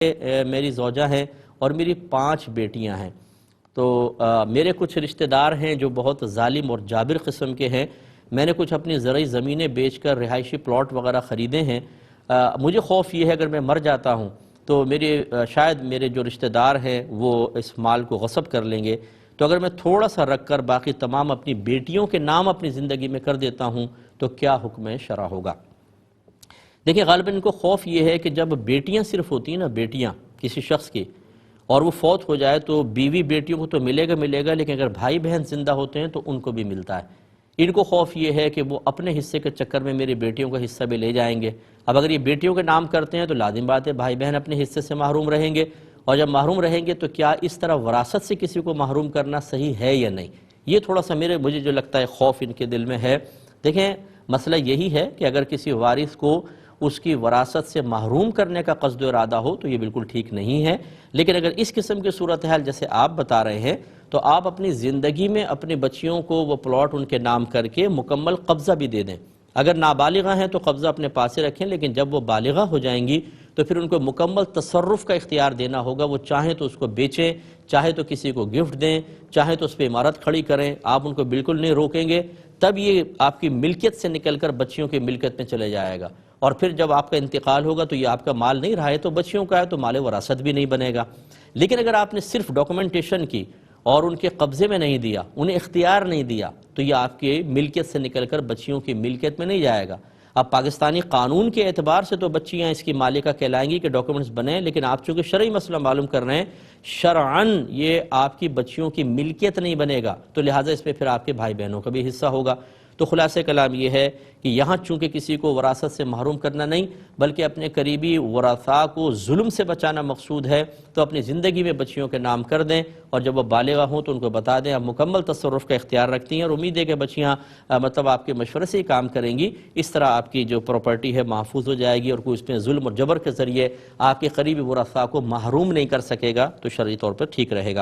میری زوجہ ہیں اور میری 5 بیٹیاں ہیں۔ تو میرے کچھ رشتہ دار ہیں جو بہت ظالم اور جابر قسم کے ہیں۔ میں نے کچھ اپنی زرعی زمینیں بیچ کر رہائشی پلاٹ وغیرہ خریدے ہیں۔ مجھے خوف یہ ہے اگر میں مر جاتا ہوں تو شاید میرے جو رشتہ دار ہیں وہ اس مال کو غصب کر لیں گے، تو اگر میں تھوڑا سا رکھ کر باقی تمام اپنی بیٹیوں کے نام اپنی زندگی میں کر دیتا ہوں تو کیا حکم شرع ہوگا؟ دیکھیں، غالباً ان کو خوف یہ ہے کہ جب بیٹیاں صرف ہوتی ہیں نا، بیٹیاں کسی شخص کی، اور وہ فوت ہو جائے تو بیوی بیٹیوں کو تو ملے گا، لیکن اگر بھائی بہن زندہ ہوتے ہیں تو ان کو بھی ملتا ہے۔ ان کو خوف یہ ہے کہ وہ اپنے حصے کے چکر میں میری بیٹیوں کا حصہ بھی لے جائیں گے۔ اب اگر یہ بیٹیوں کے نام کرتے ہیں تو لازم بات ہے بھائی بہن اپنے حصے سے محروم رہیں گے، اور جب محروم رہیں گے تو کیا اس طرح وراثت سے کسی کو محروم کرنا صحیح ہے یا نہیں؟ یہ تھوڑا سا مجھے جو لگتا ہے خوف ان کے دل میں ہے۔ دیکھیں، مسئلہ یہی ہے کہ اگر کسی وارث کو اس کی وراثت سے محروم کرنے کا قصد و ارادہ ہو تو یہ بالکل ٹھیک نہیں ہے، لیکن اگر اس قسم کی صورتحال جیسے آپ بتا رہے ہیں تو آپ اپنی زندگی میں اپنے بچیوں کو وہ پلاٹ ان کے نام کر کے مکمل قبضہ بھی دے دیں۔ اگر نابالغہ ہیں تو قبضہ اپنے پاس سے رکھیں، لیکن جب وہ بالغہ ہو جائیں گی تو پھر ان کو مکمل تصرف کا اختیار دینا ہوگا۔ وہ چاہیں تو اس کو بیچیں، چاہے تو کسی کو گفٹ دیں، چاہے تو اس پہ عمارت کھڑی کریں، آپ ان کو بالکل نہیں روکیں گے۔ تب یہ آپ کی ملکیت سے نکل کر بچیوں کی ملکیت میں چلے جائے گا، اور پھر جب آپ کا انتقال ہوگا تو یہ آپ کا مال نہیں رہا ہے، تو بچیوں کا ہے تو مال وراثت بھی نہیں بنے گا۔ لیکن اگر آپ نے صرف ڈاکومنٹیشن کی اور ان کے قبضے میں نہیں دیا، انہیں اختیار نہیں دیا، تو یہ آپ کی ملکیت سے نکل کر بچیوں کی ملکیت میں نہیں جائے گا۔ اب پاکستانی قانون کے اعتبار سے تو بچیاں اس کی مالکہ کہلائیں گی کہ ڈاکومنٹس بنیں، لیکن آپ چونکہ شرعی مسئلہ معلوم کر رہے ہیں، شرعاً یہ آپ کی بچیوں کی ملکیت نہیں بنے گا، تو لہٰذا اس پہ پھر آپ کے بھائی بہنوں کا بھی حصہ ہوگا۔ تو خلاصہ کلام یہ ہے کہ یہاں چونکہ کسی کو وراثت سے محروم کرنا نہیں بلکہ اپنے قریبی ورثاء کو ظلم سے بچانا مقصود ہے، تو اپنی زندگی میں بچیوں کے نام کر دیں، اور جب وہ بالغہ ہوں تو ان کو بتا دیں آپ مکمل تصرف کا اختیار رکھتی ہیں، اور امید ہے کہ بچیاں آپ کے مشورے سے ہی کام کریں گی۔ اس طرح آپ کی جو پراپرٹی ہے محفوظ ہو جائے گی، اور کوئی اس میں ظلم اور جبر کے ذریعے آپ کے قریبی ورثاء کو محروم نہیں کر سکے گا، تو شرعی طور پر ٹھیک رہے گا۔